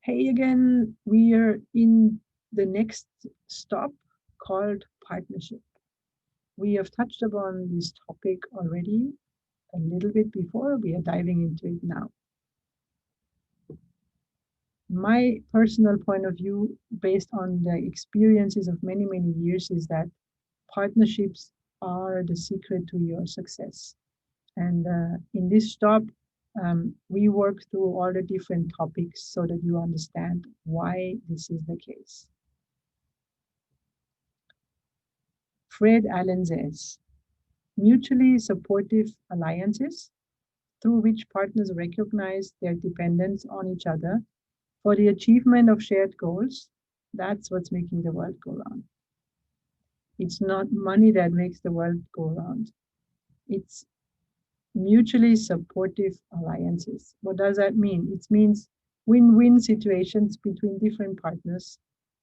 Hey again, we are in the next stop called partnership. We have touched upon this topic already a little bit before. We are diving into it now. My personal point of view, based on the experiences of many, many years, is that partnerships are the secret to your success. And in this stop, we work through all the different topics so that you understand why this is the case. Fred Allen says, mutually supportive alliances through which partners recognize their dependence on each other for the achievement of shared goals. That's what's making the world go round. It's not money that makes the world go round. It's mutually supportive alliances. What does that mean? It means win-win situations between different partners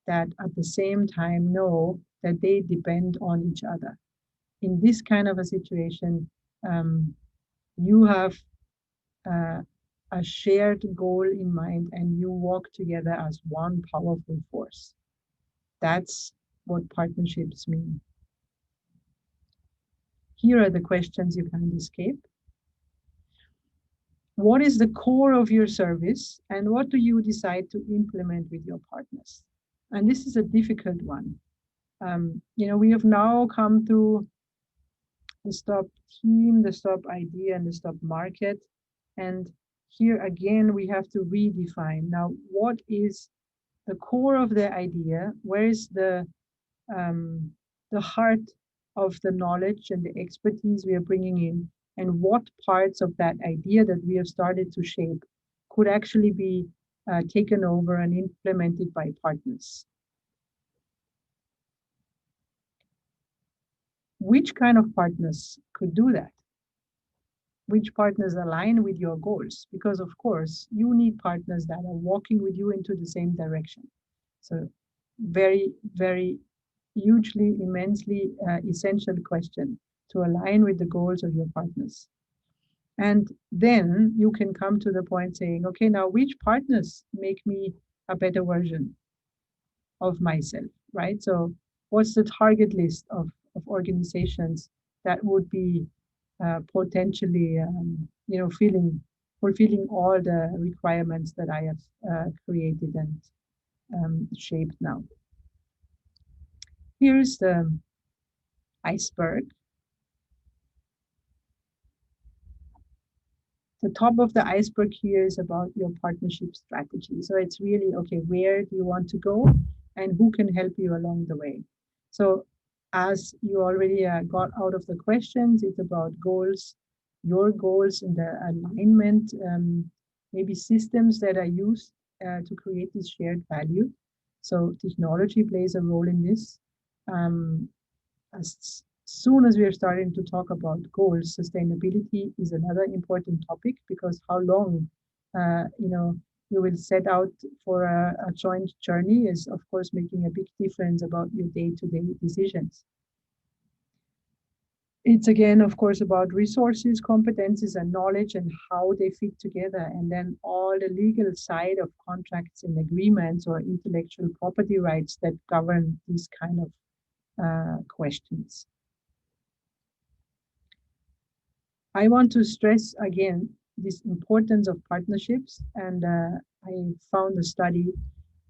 that at the same time know that they depend on each other. In this kind of a situation, you have uh, a shared goal in mind and you walk together as one powerful force. That's what partnerships mean. Here are the questions you can't escape. What is the core of your service and what do you decide to implement with your partners? And this is a difficult one. We have now come through the stop team, the stop idea, and the stop market. And here again, we have to redefine now what is the core of the idea, where is the heart of the knowledge and the expertise we are bringing in, and what parts of that idea that we have started to shape could actually be taken over and implemented by partners. Which kind of partners could do that? Which partners align with your goals? Because of course, you need partners that are walking with you into the same direction. So very, very hugely, immensely essential question to align with the goals of your partners. And then you can come to the point saying, okay, now which partners make me a better version of myself, right? So what's the target list of organizations that would be potentially, fulfilling all the requirements that I have created and shaped now. Here's the iceberg. The top of the iceberg here is about your partnership strategy. So it's really, okay, where do you want to go and who can help you along the way? So as you already got out of the questions, it's about goals, your goals and the alignment, maybe systems that are used to create this shared value. So technology plays a role in this. As soon as we are starting to talk about goals, sustainability is another important topic because how long, uh, you know, you will set out for a joint journey is, of course, making a big difference about your day-to-day decisions. It's again, of course, about resources, competencies, and knowledge and how they fit together. And then all the legal side of contracts and agreements or intellectual property rights that govern these kind of questions. I want to stress again this importance of partnerships, and I found a study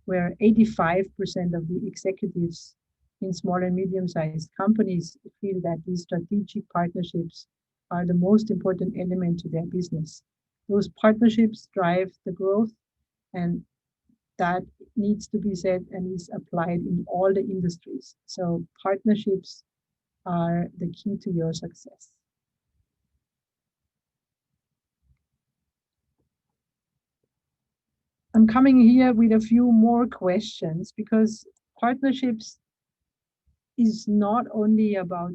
where 85% of the executives in small and medium-sized companies feel that these strategic partnerships are the most important element to their business. Those partnerships drive the growth, and that needs to be said and is applied in all the industries. So partnerships are the key to your success. I'm coming here with a few more questions because partnerships is not only about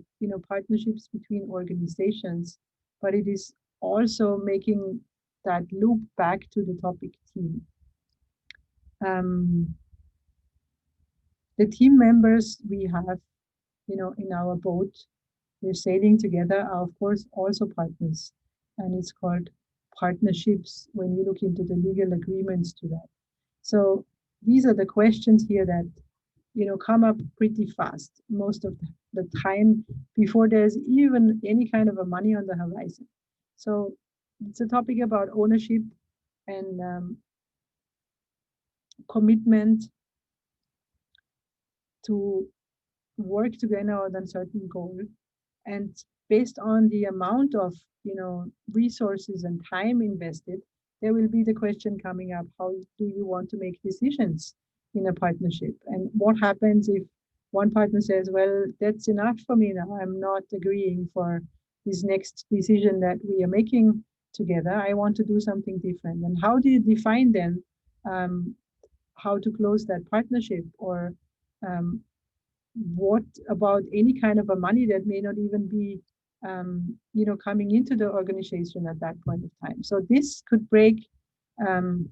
partnerships between organizations, but it is also making that loop back to the topic team. Um, the team members we have, in our boat, we're sailing together, are of course also partners, and it's called partnerships when you look into the legal agreements to that. So these are the questions here that come up pretty fast most of the time before there's even any kind of a money on the horizon. So it's a topic about ownership and commitment to work together on a certain goal. And based on the amount of resources and time invested, there will be the question coming up: how do you want to make decisions in a partnership? And what happens if one partner says, well, that's enough for me now, I'm not agreeing for this next decision that we are making together, I want to do something different? And how do you define then um, how to close that partnership? Or um, what about any kind of a money that may not even be coming into the organization at that point of time? So this could break um,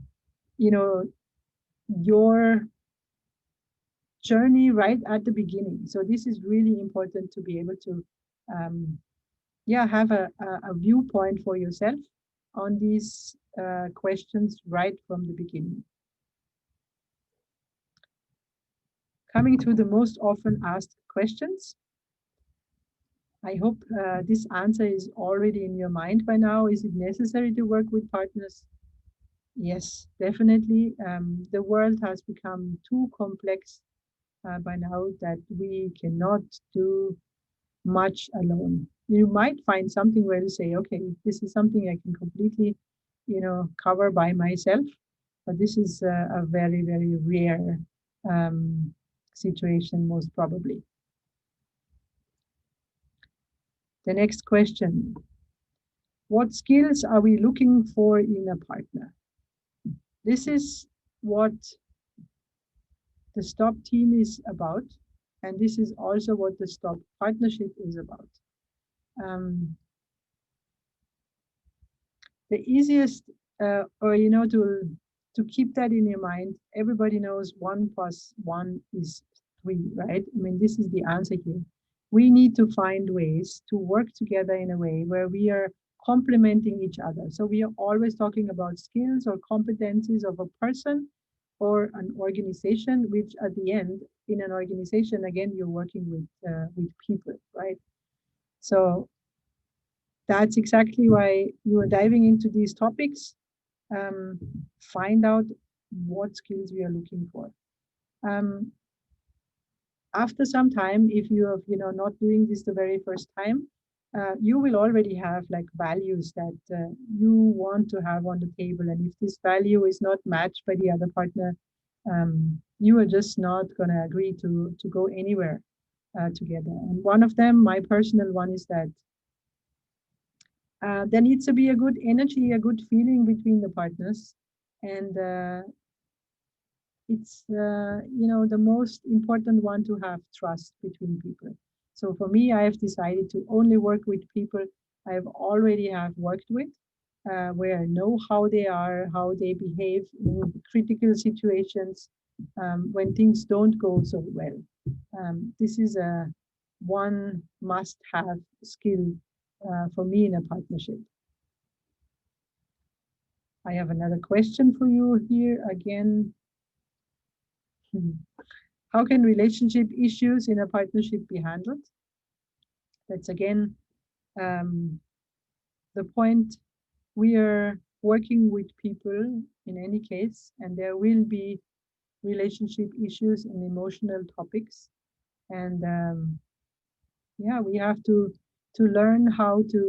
you know your journey right at the beginning. So this is really important to be able to have a viewpoint for yourself on these questions right from the beginning. Coming to the most often asked questions. I hope this answer is already in your mind by now. Is it necessary to work with partners? Yes, definitely. The world has become too complex by now that we cannot do much alone. You might find something where you say, okay, this is something I can completely, cover by myself, but this is a very, very rare situation, most probably. The next question: what skills are we looking for in a partner? This is what the STOP team is about, and this is also what the STOP partnership is about. Um, the easiest, to keep that in your mind, everybody knows 1 + 1 is 3, right? I mean, this is the answer here. We need to find ways to work together in a way where we are complementing each other. So we are always talking about skills or competencies of a person or an organization, which at the end, in an organization, again, you're working with people, right? So that's exactly why you are diving into these topics. Um, find out what skills we are looking for. Um, After some time, if you are not doing this the very first time, you will already have like values that you want to have on the table. And if this value is not matched by the other partner, you are just not going to agree to go anywhere together. And one of them, my personal one, is that there needs to be a good energy, a good feeling between the partners. And it's the most important one, to have trust between people. So for me, I have decided to only work with people I have already have worked with, where I know how they are, how they behave in critical situations, when things don't go so well. This is a one must-have skill for me in a partnership. I have another question for you here again. How can relationship issues in a partnership be handled? That's again the point. We are working with people in any case, and there will be relationship issues and emotional topics. And we have to learn how to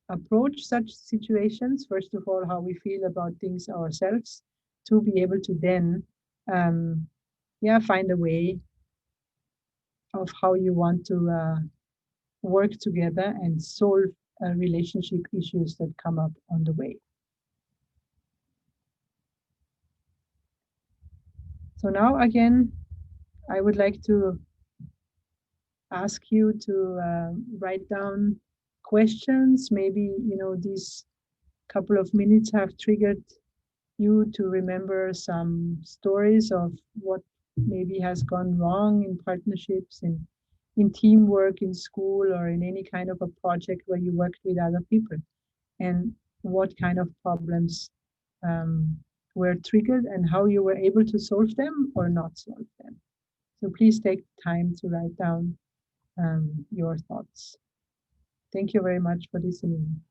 approach such situations. First of all, how we feel about things ourselves, to be able to then um, find a way of how you want to work together and solve relationship issues that come up on the way. So now again, I would like to ask you to write down questions. Maybe, these couple of minutes have triggered you to remember some stories of what maybe has gone wrong in partnerships, in teamwork, in school, or in any kind of a project where you worked with other people, and what kind of problems were triggered and how you were able to solve them or not solve them. So please take time to write down your thoughts. Thank you very much for listening.